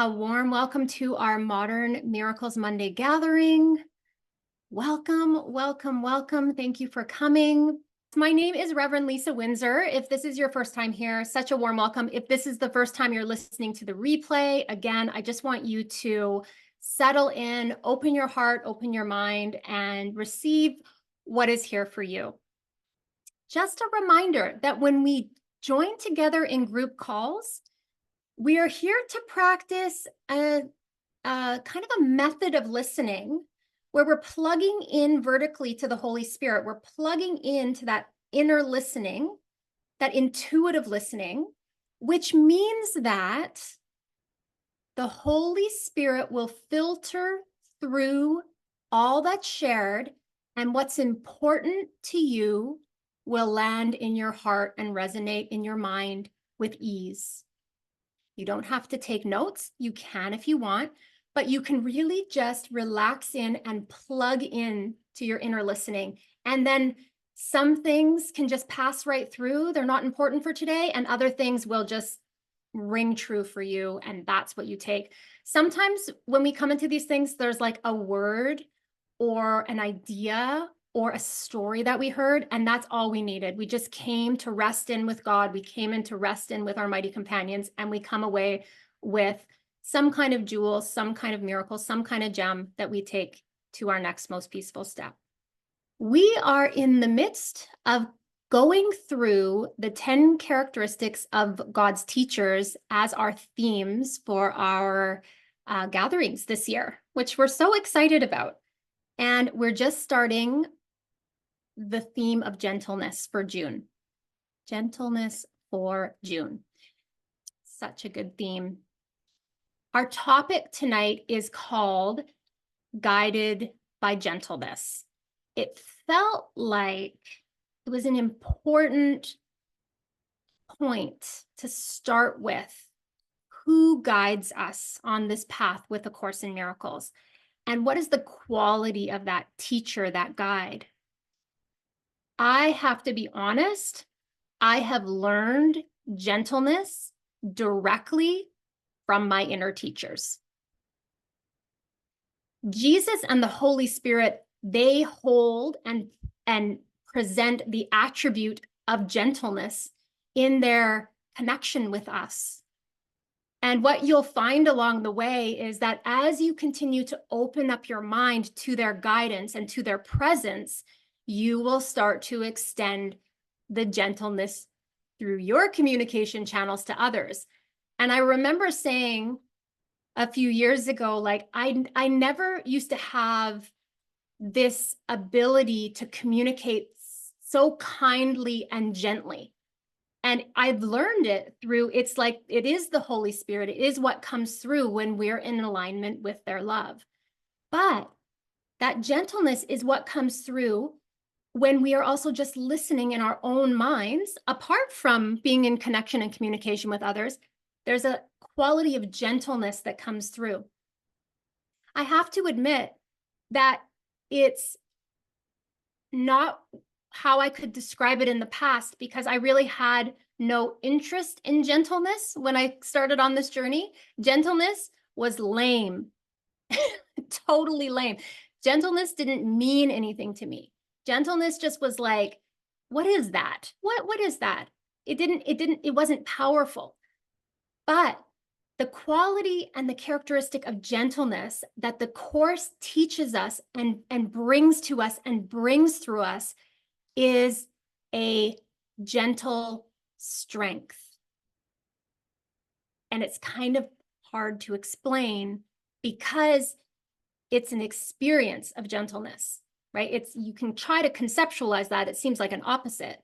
A warm welcome to our Modern Miracles Monday gathering. Welcome, welcome, welcome. Thank you for coming. My name is Reverend Lisa Windsor. If this is your first time here, such a warm welcome. If this is the first time you're listening to the replay, again, I just want you to settle in, open your heart, open your mind, and receive what is here for you. Just a reminder that when we join together in group calls, we are here to practice a kind of a method of listening where we're plugging in vertically to the Holy Spirit. We're plugging into that inner listening, that intuitive listening, which means that the Holy Spirit will filter through all that's shared, and what's important to you will land in your heart and resonate in your mind with ease. You don't have to take notes. You can if you want, but you can really just relax in and plug in to your inner listening. And then some things can just pass right through. They're not important for today, and other things will just ring true for you, and that's what you take. Sometimes when we come into these things, there's like a word or an idea or a story that we heard, and that's all we needed. We just came to rest in with God. We came in to rest in with our mighty companions, and we come away with some kind of jewel, some kind of miracle, some kind of gem that we take to our next most peaceful step. We are in the midst of going through the 10 characteristics of God's teachers as our themes for our gatherings this year, which we're so excited about. And we're just starting the theme of gentleness for June. Gentleness for June. Such a good theme. Our topic tonight is called Guided by Gentleness. It felt like it was an important point to start with. Who guides us on this path with A Course in Miracles? And what is the quality of that teacher, that guide? I have to be honest, I have learned gentleness directly from my inner teachers. Jesus and the Holy Spirit, they hold and present the attribute of gentleness in their connection with us. And what you'll find along the way is that as you continue to open up your mind to their guidance and to their presence, you will start to extend the gentleness through your communication channels to others. And I remember saying a few years ago, like, I never used to have this ability to communicate so kindly and gently. And I've learned it through, it's like, it is the Holy Spirit. It is what comes through when we're in alignment with their love. But that gentleness is what comes through when we are also just listening in our own minds. Apart from being in connection and communication with others, there's a quality of gentleness that comes through. I have to admit that it's not how I could describe it in the past, because I really had no interest in gentleness when I started on this journey. Gentleness was lame, totally lame. Gentleness didn't mean anything to me. Gentleness just was like, what is that? What is that? It wasn't powerful. But the quality and the characteristic of gentleness that the Course teaches us and brings to us and brings through us is a gentle strength. And it's kind of hard to explain because it's an experience of gentleness, right? You can try to conceptualize that. It seems like an opposite.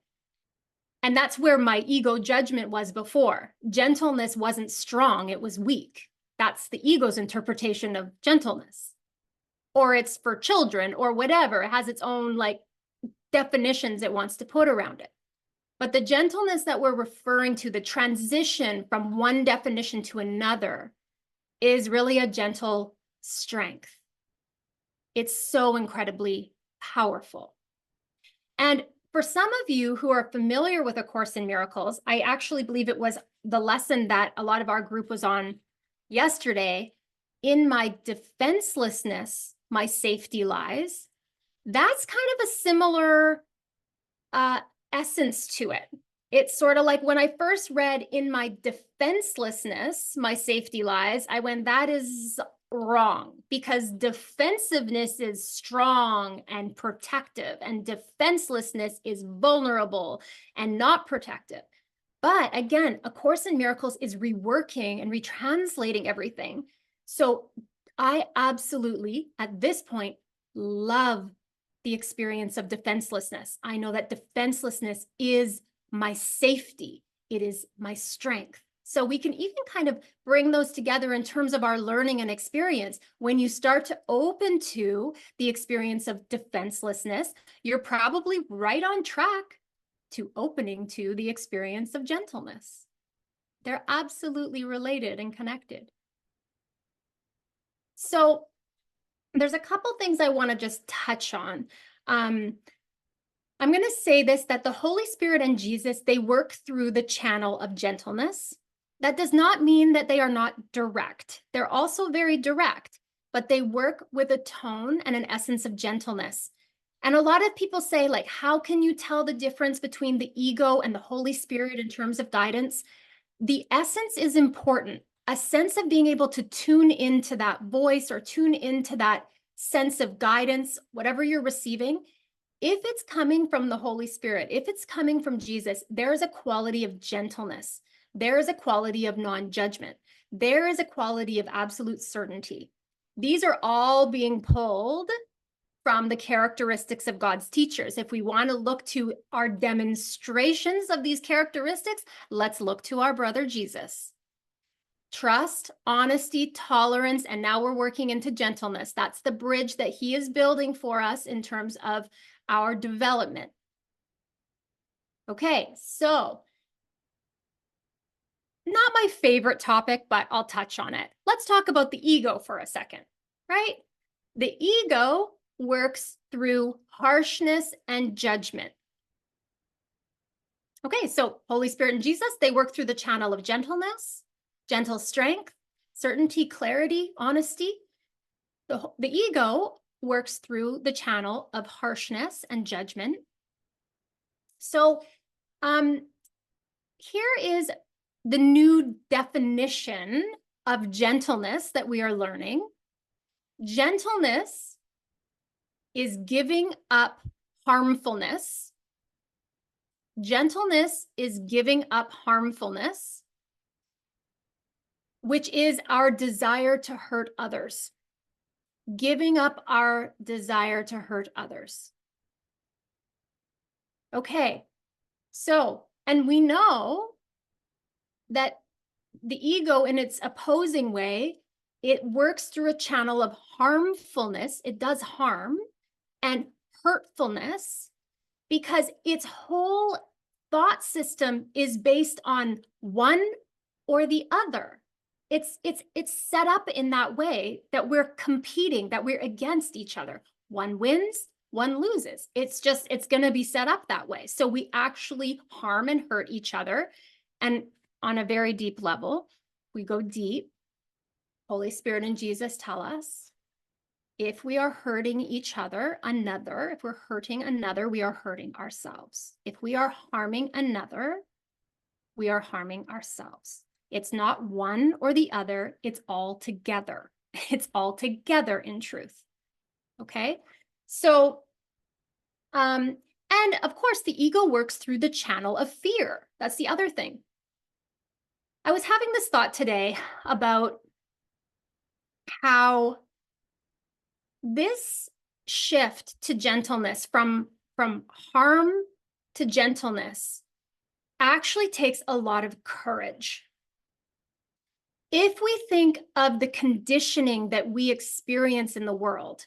And that's where my ego judgment was before. Gentleness wasn't strong, it was weak. That's the ego's interpretation of gentleness. Or it's for children or whatever. It has its own like definitions it wants to put around it. But the gentleness that we're referring to, the transition from one definition to another, is really a gentle strength. It's so incredibly powerful. And for some of you who are familiar with A Course in Miracles, I actually believe it was the lesson that a lot of our group was on yesterday, in my defenselessness, my safety lies. That's kind of a similar essence to it. It's sort of like when I first read in my defenselessness, my safety lies, I went, that is wrong, because defensiveness is strong and protective, and defenselessness is vulnerable and not protective. But again, A Course in Miracles is reworking and retranslating everything. So I absolutely, at this point, love the experience of defenselessness. I know that defenselessness is my safety. It is my strength. So we can even kind of bring those together in terms of our learning and experience. When you start to open to the experience of defenselessness, you're probably right on track to opening to the experience of gentleness. They're absolutely related and connected. So there's a couple things I want to just touch on. I'm going to say this, that the Holy Spirit and Jesus, they work through the channel of gentleness. That does not mean that they are not direct. They're also very direct, but they work with a tone and an essence of gentleness. And a lot of people say, like, how can you tell the difference between the ego and the Holy Spirit in terms of guidance? The essence is important. A sense of being able to tune into that voice or tune into that sense of guidance, whatever you're receiving. If it's coming from the Holy Spirit, if it's coming from Jesus, there is a quality of gentleness. There is a quality of non-judgment. There is a quality of absolute certainty. These are all being pulled from the characteristics of God's teachers. If we want to look to our demonstrations of these characteristics, let's look to our brother Jesus. Trust, honesty, tolerance, and now we're working into gentleness. That's the bridge that he is building for us in terms of our development. Okay, so not my favorite topic, but I'll touch on it. Let's talk about the ego for a second, right? The ego works through harshness and judgment. Okay, so Holy Spirit and Jesus, they work through the channel of gentleness, gentle strength, certainty, clarity, honesty. The ego works through the channel of harshness and judgment. So here is the new definition of gentleness that we are learning. Gentleness is giving up harmfulness. Gentleness is giving up harmfulness, which is our desire to hurt others. Giving up our desire to hurt others. Okay, so, and we know that the ego, in its opposing way, it works through a channel of harmfulness. It does harm and hurtfulness because its whole thought system is based on one or the other. It's set up in that way that we're competing, that we're against each other. One wins, one loses. It's going to be set up that way. So we actually harm and hurt each other. And on a very deep level, we go deep. Holy Spirit and Jesus tell us, if we are hurting each other, if we're hurting another, we are hurting ourselves. If we are harming another, we are harming ourselves. It's not one or the other, it's all together. It's all together in truth. Okay? So, and of course, the ego works through the channel of fear. That's the other thing. I was having this thought today about how this shift to gentleness from harm to gentleness actually takes a lot of courage. If we think of the conditioning that we experience in the world,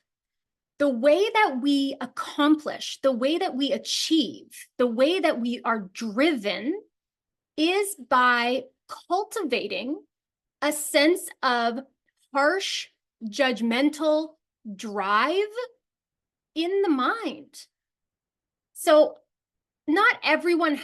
the way that we accomplish, the way that we achieve, the way that we are driven is by cultivating a sense of harsh, judgmental drive in the mind. So not everyone,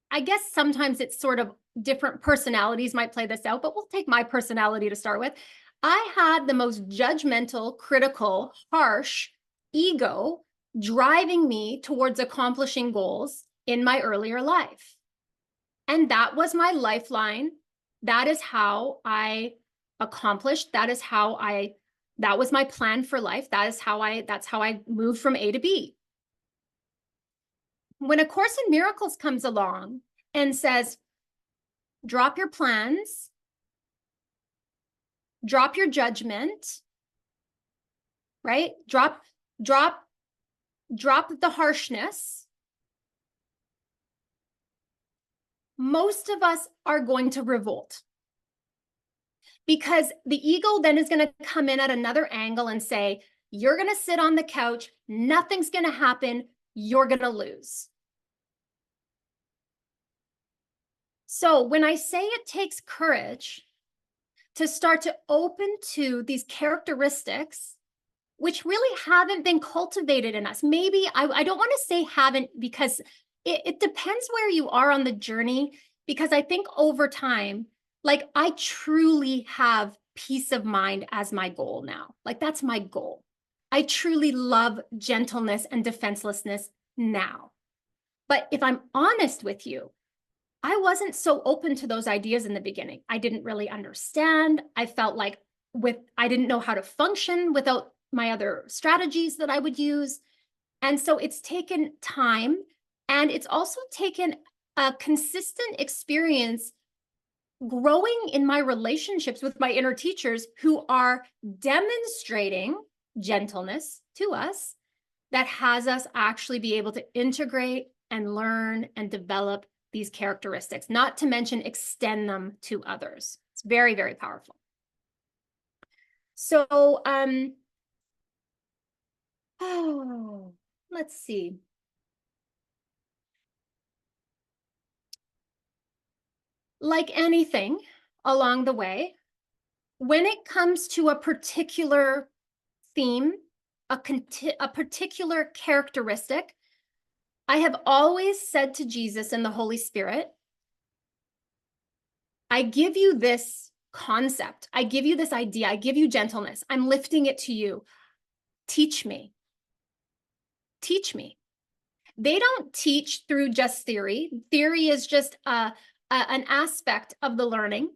I guess sometimes it's sort of different personalities might play this out, but we'll take my personality to start with. I had the most judgmental, critical, harsh ego driving me towards accomplishing goals in my earlier life. And that was my lifeline. That is how I accomplished. That was my plan for life. That's how I moved from A to B. When A Course in Miracles comes along and says, drop your plans, drop your judgment, right? Drop the harshness. Most of us are going to revolt, because the ego then is going to come in at another angle and say, you're going to sit on the couch, nothing's going to happen, you're going to lose. So when I say it takes courage to start to open to these characteristics, which really haven't been cultivated in us, maybe I don't want to say haven't, because it depends where you are on the journey, because I think over time, like, I truly have peace of mind as my goal now. Like, that's my goal. I truly love gentleness and defenselessness now. But if I'm honest with you, I wasn't so open to those ideas in the beginning. I didn't really understand. I felt like I didn't know how to function without my other strategies that I would use. And so it's taken time, and it's also taken a consistent experience growing in my relationships with my inner teachers, who are demonstrating gentleness to us, that has us actually be able to integrate and learn and develop these characteristics, not to mention extend them to others. It's very, very powerful. So, let's see. Like anything along the way, when it comes to a particular theme, a particular characteristic, I have always said to Jesus and the Holy Spirit, I give you this concept. I give you this idea. I give you gentleness. I'm lifting it to you. Teach me. Teach me. They don't teach through just theory. Theory is just an aspect of the learning,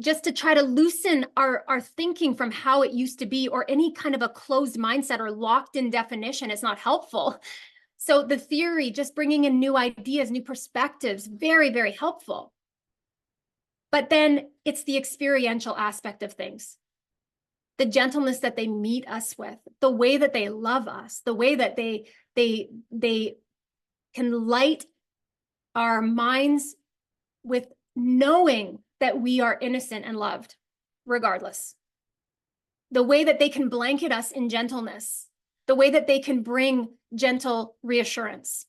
just to try to loosen our thinking from how it used to be, or any kind of a closed mindset or locked in definition is not helpful. So the theory, just bringing in new ideas, new perspectives, very, very helpful. But then it's the experiential aspect of things. The gentleness that they meet us with, the way that they love us, the way that they can light our minds with knowing that we are innocent and loved, regardless. The way that they can blanket us in gentleness, the way that they can bring gentle reassurance.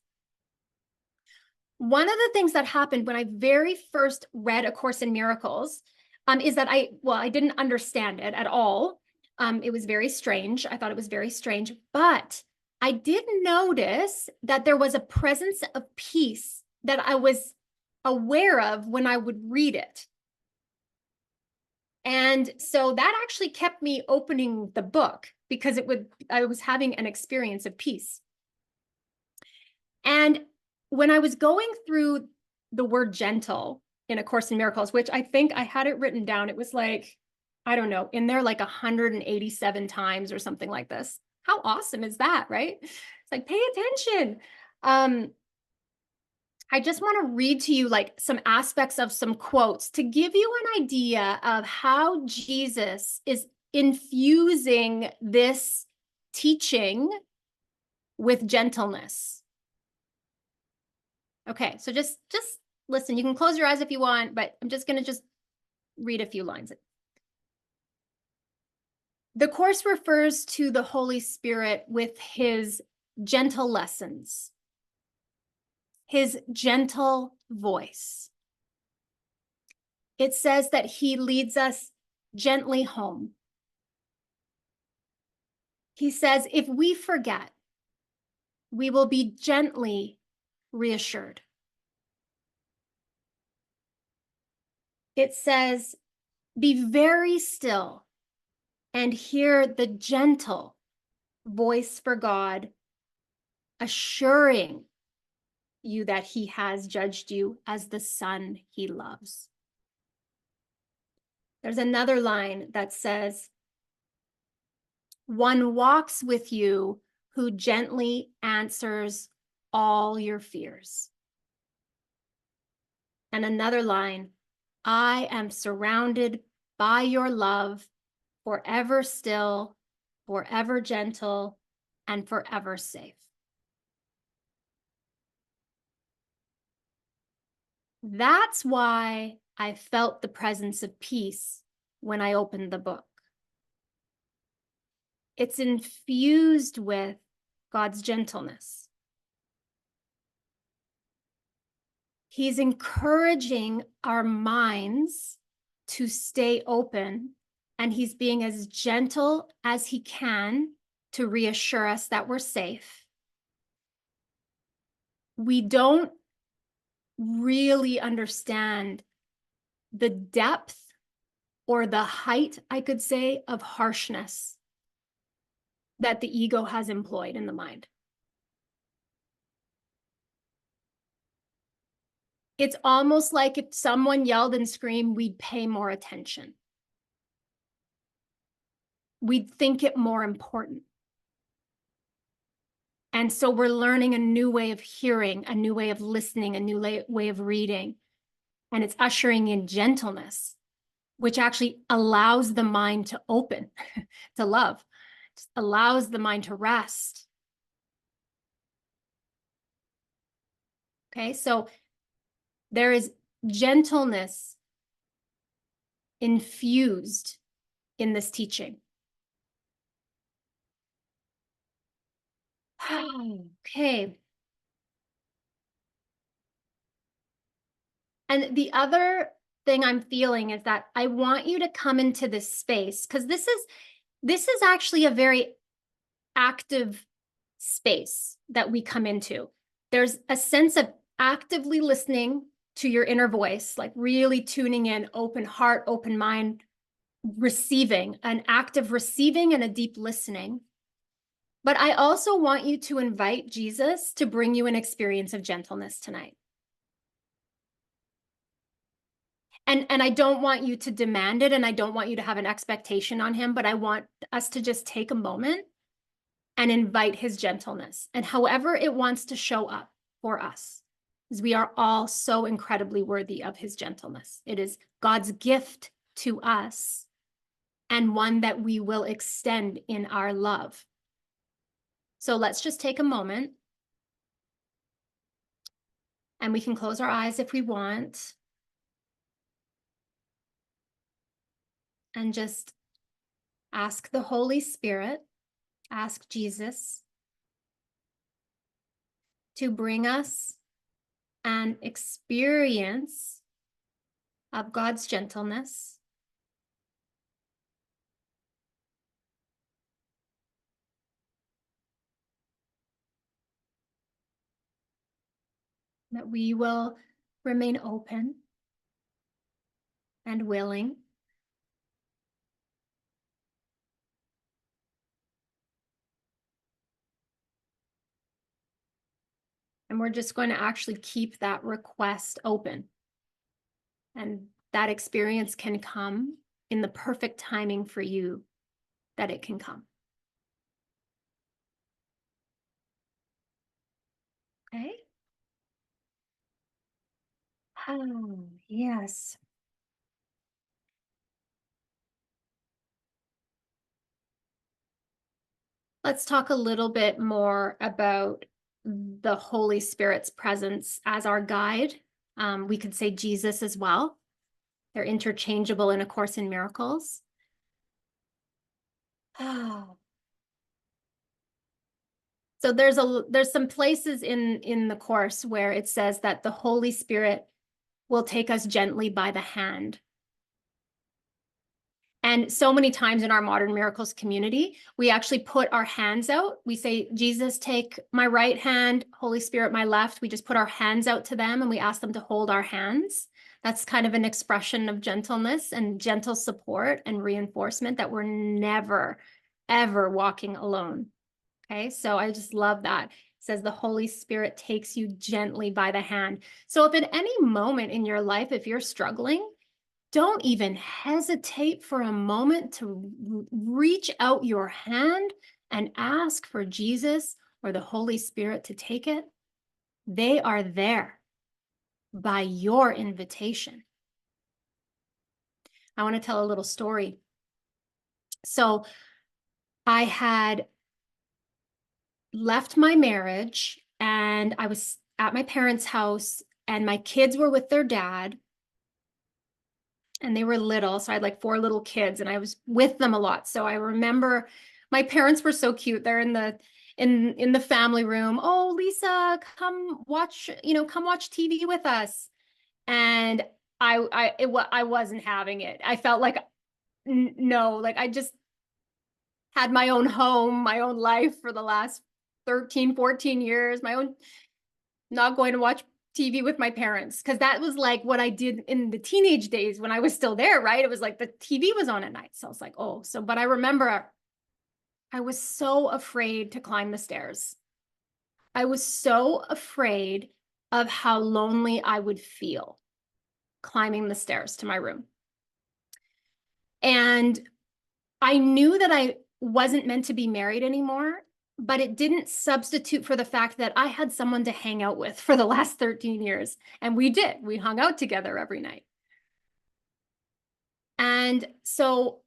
One of the things that happened when I very first read A Course in Miracles is that I didn't understand it at all. It was very strange. I thought it was very strange, but I did notice that there was a presence of peace that I was aware of when I would read it. And so that actually kept me opening the book, because I was having an experience of peace. And when I was going through the word gentle in A Course in Miracles, which I think I had it written down, it was like, I don't know, in there like 187 times or something like this. How awesome is that, right? It's like, pay attention. I just want to read to you like some aspects of some quotes to give you an idea of how Jesus is infusing this teaching with gentleness. Okay, so just listen. You can close your eyes if you want, but I'm just going to read a few lines. The Course refers to the Holy Spirit with his gentle lessons, his gentle voice. It says that he leads us gently home. He says, if we forget, we will be gently reassured. it says, be very still and hear the gentle voice for God, assuring you that he has judged you as the son he loves. There's another line that says, one walks with you who gently answers all your fears. And another line, I am surrounded by your love, forever still, forever gentle, and forever safe. That's why I felt the presence of peace when I opened the book. It's infused with God's gentleness. He's encouraging our minds to stay open, and he's being as gentle as he can to reassure us that we're safe. We don't really understand the depth or the height, I could say, of harshness that the ego has employed in the mind. It's almost like if someone yelled and screamed, we'd pay more attention. We'd think it more important. And so we're learning a new way of hearing, a new way of listening, a new way of reading. And it's ushering in gentleness, which actually allows the mind to open to love, just allows the mind to rest. Okay, so there is gentleness infused in this teaching. Okay. And the other thing I'm feeling is that I want you to come into this space, because this is actually a very active space that we come into. There's a sense of actively listening to your inner voice, like really tuning in, open heart, open mind, receiving, an active receiving and a deep listening. But I also want you to invite Jesus to bring you an experience of gentleness tonight. And I don't want you to demand it, and I don't want you to have an expectation on him, but I want us to just take a moment and invite his gentleness, and however it wants to show up for us, because we are all so incredibly worthy of his gentleness. It is God's gift to us, and one that we will extend in our love. So let's just take a moment, and we can close our eyes if we want, and just ask the Holy Spirit, ask Jesus to bring us an experience of God's gentleness. That we will remain open and willing. And we're just going to actually keep that request open. And that experience can come in the perfect timing for you that it can come. Okay? Oh, yes. Let's talk a little bit more about the Holy Spirit's presence as our guide. We could say Jesus as well. They're interchangeable in A Course in Miracles. Oh. So there's some places in the Course where it says that the Holy Spirit will take us gently by the hand. And so many times in our Modern Miracles community, we actually put our hands out. We say, Jesus, take my right hand, Holy Spirit, my left. We just put our hands out to them and we ask them to hold our hands. That's kind of an expression of gentleness and gentle support and reinforcement that we're never, ever walking alone. Okay, so I just love that. It says the Holy Spirit takes you gently by the hand. So if at any moment in your life, if you're struggling, don't even hesitate for a moment to reach out your hand and ask for Jesus or the Holy Spirit to take it. They are there by your invitation. I want to tell a little story. So I had left my marriage and I was at my parents' house and my kids were with their dad and they were little. So I had like 4 little kids and I was with them a lot. So I remember my parents were so cute. They're in the family room. Oh, Lisa, come watch, come watch TV with us. And I wasn't having it. I felt like no, like I just had my own home, my own life for the last 13, 14 years, my own, not going to watch TV with my parents. Cause that was like what I did in the teenage days when I was still there, right? It was like the TV was on at night. So I was like, oh, but I remember I was so afraid to climb the stairs. I was so afraid of how lonely I would feel climbing the stairs to my room. And I knew that I wasn't meant to be married anymore, but it didn't substitute for the fact that I had someone to hang out with for the last 13 years. And we did. We hung out together every night. And so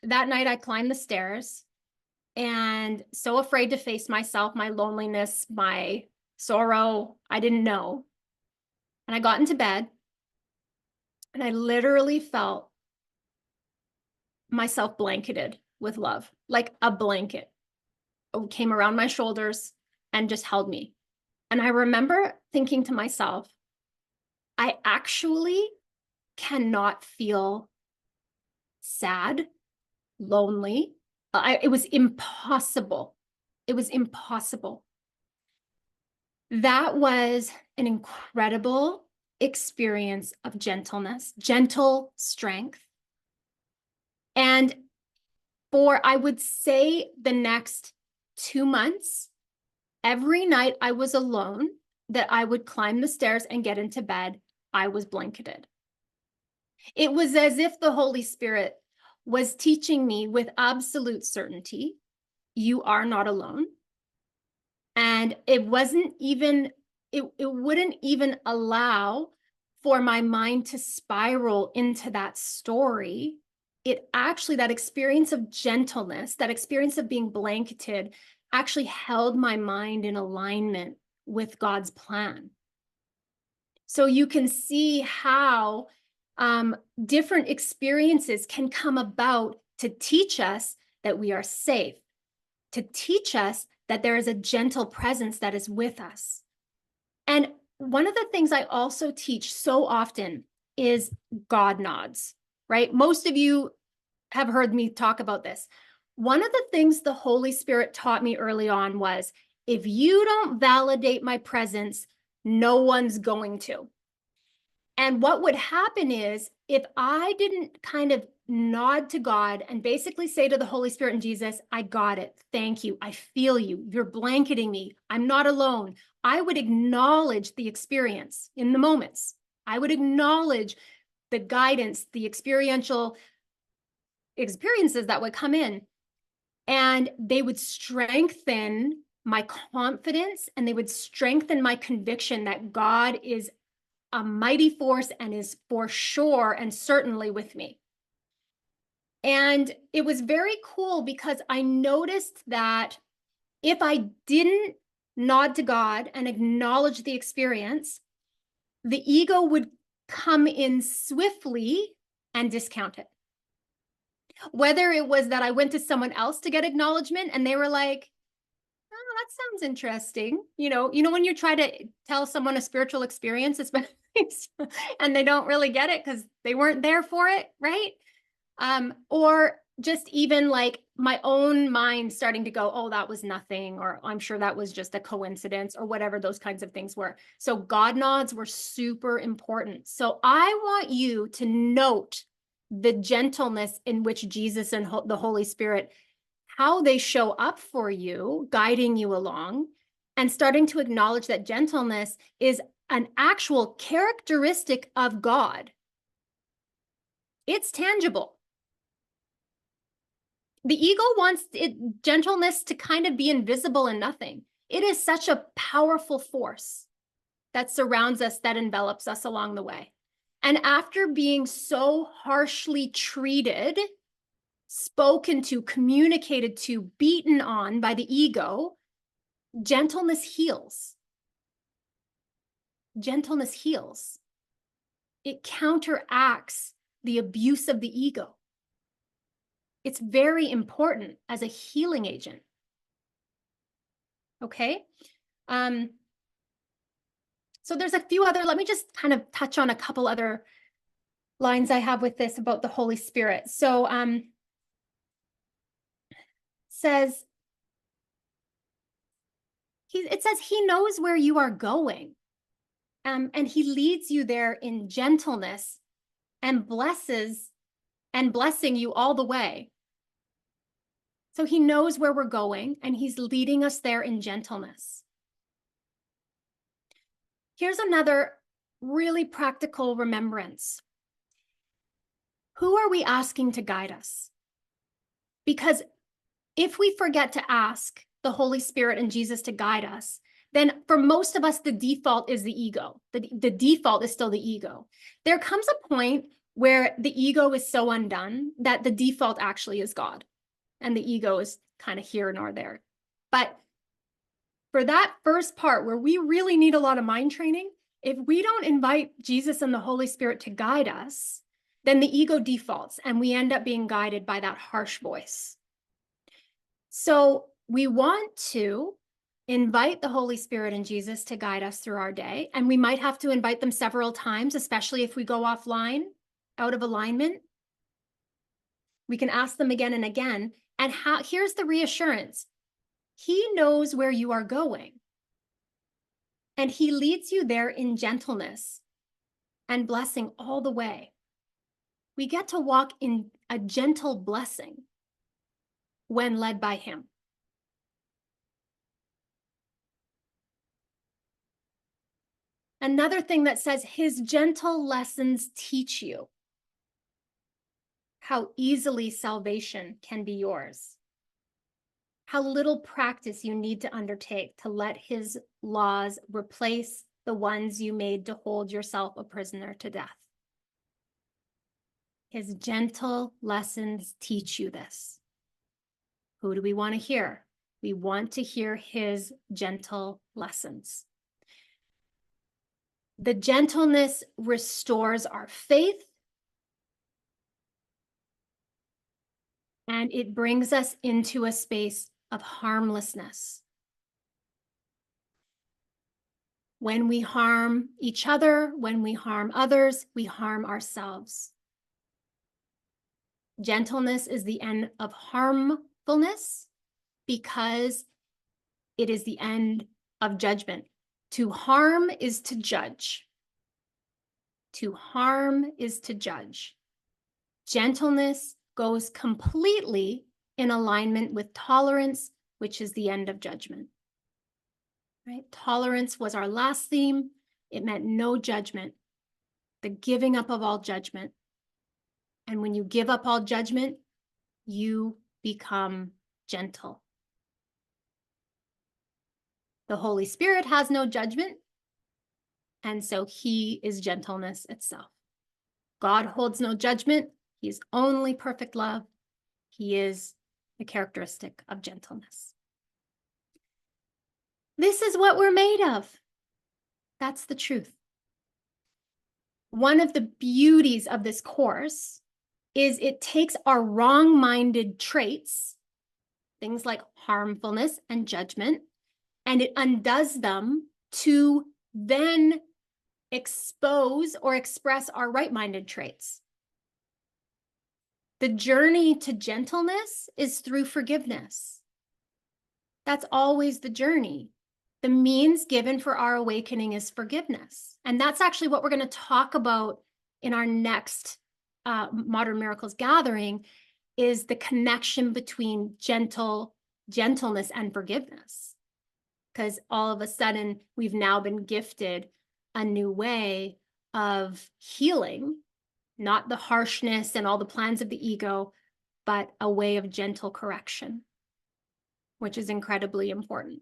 that night I climbed the stairs and so afraid to face myself, my loneliness, my sorrow. I didn't know. And I got into bed and I literally felt myself blanketed with love, like a blanket came around my shoulders and just held me. And I remember thinking to myself, I actually cannot feel sad, lonely. It was impossible. It was impossible. That was an incredible experience of gentleness, gentle strength. And for, I would say, the next 2 months, every night I was alone, that I would climb the stairs and get into bed, I was blanketed. It was as if the Holy Spirit was teaching me with absolute certainty, you are not alone. And it wasn't even, it wouldn't even allow for my mind to spiral into that story. It actually, that experience of gentleness, that experience of being blanketed, actually held my mind in alignment with God's plan. So you can see how different experiences can come about to teach us that we are safe, to teach us that there is a gentle presence that is with us. And one of the things I also teach so often is God nods, right? Most of you have heard me talk about this. One of the things the Holy Spirit taught me early on was, if you don't validate my presence, no one's going to. And what would happen is, if I didn't kind of nod to God and basically say to the Holy Spirit and Jesus, I got it. Thank you. I feel you. You're blanketing me. I'm not alone. I would acknowledge the experience in the moments. I would acknowledge the guidance, the experiential experiences that would come in, and they would strengthen my confidence and they would strengthen my conviction that God is a mighty force and is for sure and certainly with me. And it was very cool because I noticed that if I didn't nod to God and acknowledge the experience, the ego would come in swiftly and discount it. Whether it was that I went to someone else to get acknowledgement and they were like, oh, that sounds interesting. When you try to tell someone a spiritual experience, and they don't really get it because they weren't there for it, right? Or just even like my own mind starting to go, oh, that was nothing, or I'm sure that was just a coincidence, or whatever those kinds of things were. So God nods were super important. So I want you to note the gentleness in which Jesus and the Holy Spirit, how they show up for you, guiding you along, and starting to acknowledge that gentleness is an actual characteristic of God. It's tangible. The ego wants gentleness to kind of be invisible and nothing. It is such a powerful force that surrounds us, that envelops us along the way. And after being so harshly treated, spoken to, communicated to, beaten on by the ego, gentleness heals. Gentleness heals. It counteracts the abuse of the ego. It's very important as a healing agent. Okay. So there's a few other, let me just kind of touch on a couple other lines I have with this about the Holy Spirit. So it says he knows where you are going, and he leads you there in gentleness and blessing you all the way. So he knows where we're going, and he's leading us there in gentleness. Here's another really practical remembrance. Who are we asking to guide us? Because if we forget to ask the Holy Spirit and Jesus to guide us, then for most of us, the default is the ego. The default is still the ego. There comes a point where the ego is so undone that the default actually is God, and the ego is kind of here nor there. But for that first part where we really need a lot of mind training, if we don't invite Jesus and the Holy Spirit to guide us, then the ego defaults and we end up being guided by that harsh voice. So we want to invite the Holy Spirit and Jesus to guide us through our day. And we might have to invite them several times, especially if we go offline, out of alignment. We can ask them again and again. And here's the reassurance. He knows where you are going. And he leads you there in gentleness and blessing all the way. We get to walk in a gentle blessing when led by him. Another thing that says his gentle lessons teach you how easily salvation can be yours, how little practice you need to undertake to let his laws replace the ones you made to hold yourself a prisoner to death. His gentle lessons teach you this. Who do we want to hear? We want to hear his gentle lessons. The gentleness restores our faith, and it brings us into a space of harmlessness. When we harm each other, when we harm others, we harm ourselves. Gentleness is the end of harmfulness because it is the end of judgment. To harm is to judge. To harm is to judge. Gentleness goes completely in alignment with tolerance, which is the end of judgment. Right? Tolerance was our last theme. It meant no judgment, the giving up of all judgment. And when you give up all judgment, you become gentle. The Holy Spirit has no judgment, and so he is gentleness itself. God holds no judgment. He is only perfect love. He is the characteristic of gentleness. This is what we're made of. That's the truth. One of the beauties of this course is it takes our wrong-minded traits, things like harmfulness and judgment, and it undoes them to then expose or express our right-minded traits. The journey to gentleness is through forgiveness. That's always the journey. The means given for our awakening is forgiveness. And that's actually what we're going to talk about in our next Modern Miracles gathering, is the connection between gentleness and forgiveness. Because all of a sudden, we've now been gifted a new way of healing, not the harshness and all the plans of the ego, but a way of gentle correction, which is incredibly important.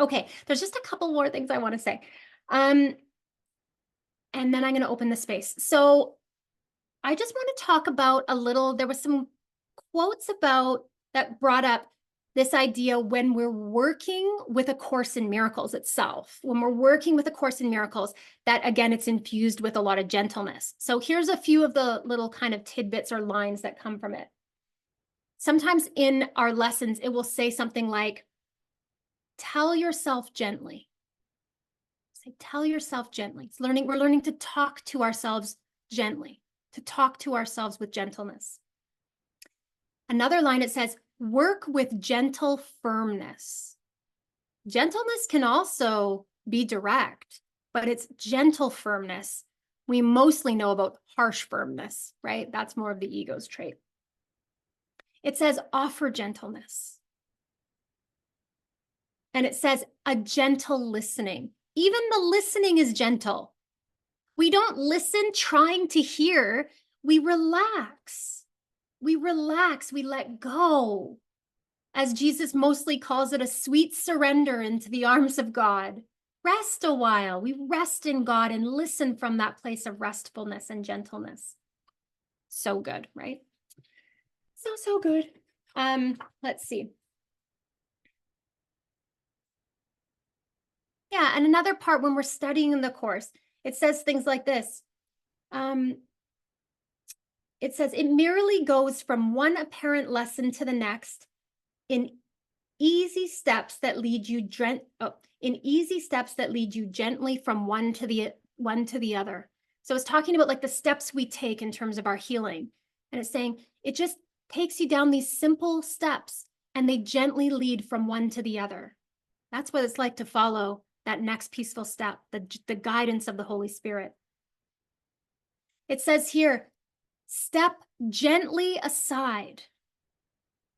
Okay, there's just a couple more things I want to say. And then I'm going to open the space. So I just want to talk about a little, there was some quotes about that brought up this idea when we're working with A Course in Miracles itself, when we're working with A Course in Miracles, that again, it's infused with a lot of gentleness. So here's a few of the little kind of tidbits or lines that come from it. Sometimes in our lessons, it will say something like, tell yourself gently. Say, tell yourself gently. We're learning to talk to ourselves gently, to talk to ourselves with gentleness. Another line, it says, work with gentle firmness. Gentleness can also be direct, but it's gentle firmness. We mostly know about harsh firmness, right? That's more of the ego's trait. It says, offer gentleness. And it says, a gentle listening. Even the listening is gentle. We don't listen trying to hear. We relax. We relax. We let go. As Jesus mostly calls it, a sweet surrender into the arms of God. Rest a while. We rest in God and listen from that place of restfulness and gentleness. So good, right? So good. Let's see. Yeah, and another part when we're studying the Course, it says things like this. It says, it merely goes from one apparent lesson to the next in easy steps that lead you gently from one to the other. So it's talking about like the steps we take in terms of our healing. And it's saying it just takes you down these simple steps and they gently lead from one to the other. That's what it's like to follow that next peaceful step, the guidance of the Holy Spirit. It says here, step gently aside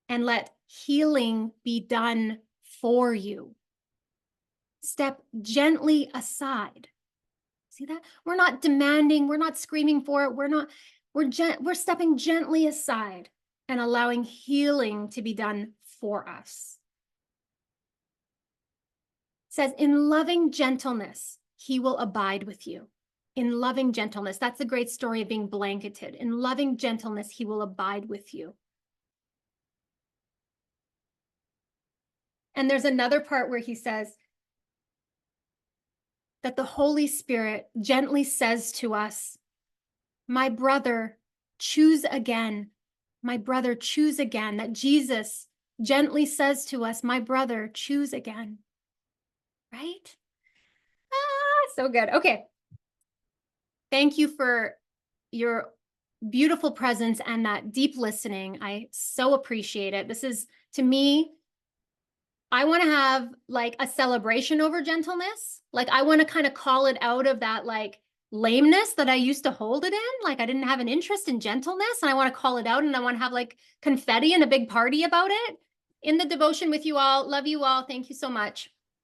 and let healing be done for you. Step gently aside. See that? We're not demanding, we're not screaming for it, we're stepping gently aside and allowing healing to be done for us. It says, in loving gentleness, he will abide with you. In loving gentleness, that's the great story of being blanketed. In loving gentleness, he will abide with you. And there's another part where he says that the Holy Spirit gently says to us, my brother, choose again. My brother, choose again. That Jesus gently says to us, my brother, choose again. Right? So good. Okay. Thank you for your beautiful presence and that deep listening. I so appreciate it. This is, to me, I want to have like a celebration over gentleness. Like I want to kind of call it out of that like lameness that I used to hold it in. Like I didn't have an interest in gentleness and I want to call it out and I want to have like confetti and a big party about it in the devotion with you all. Love you all. Thank you so much.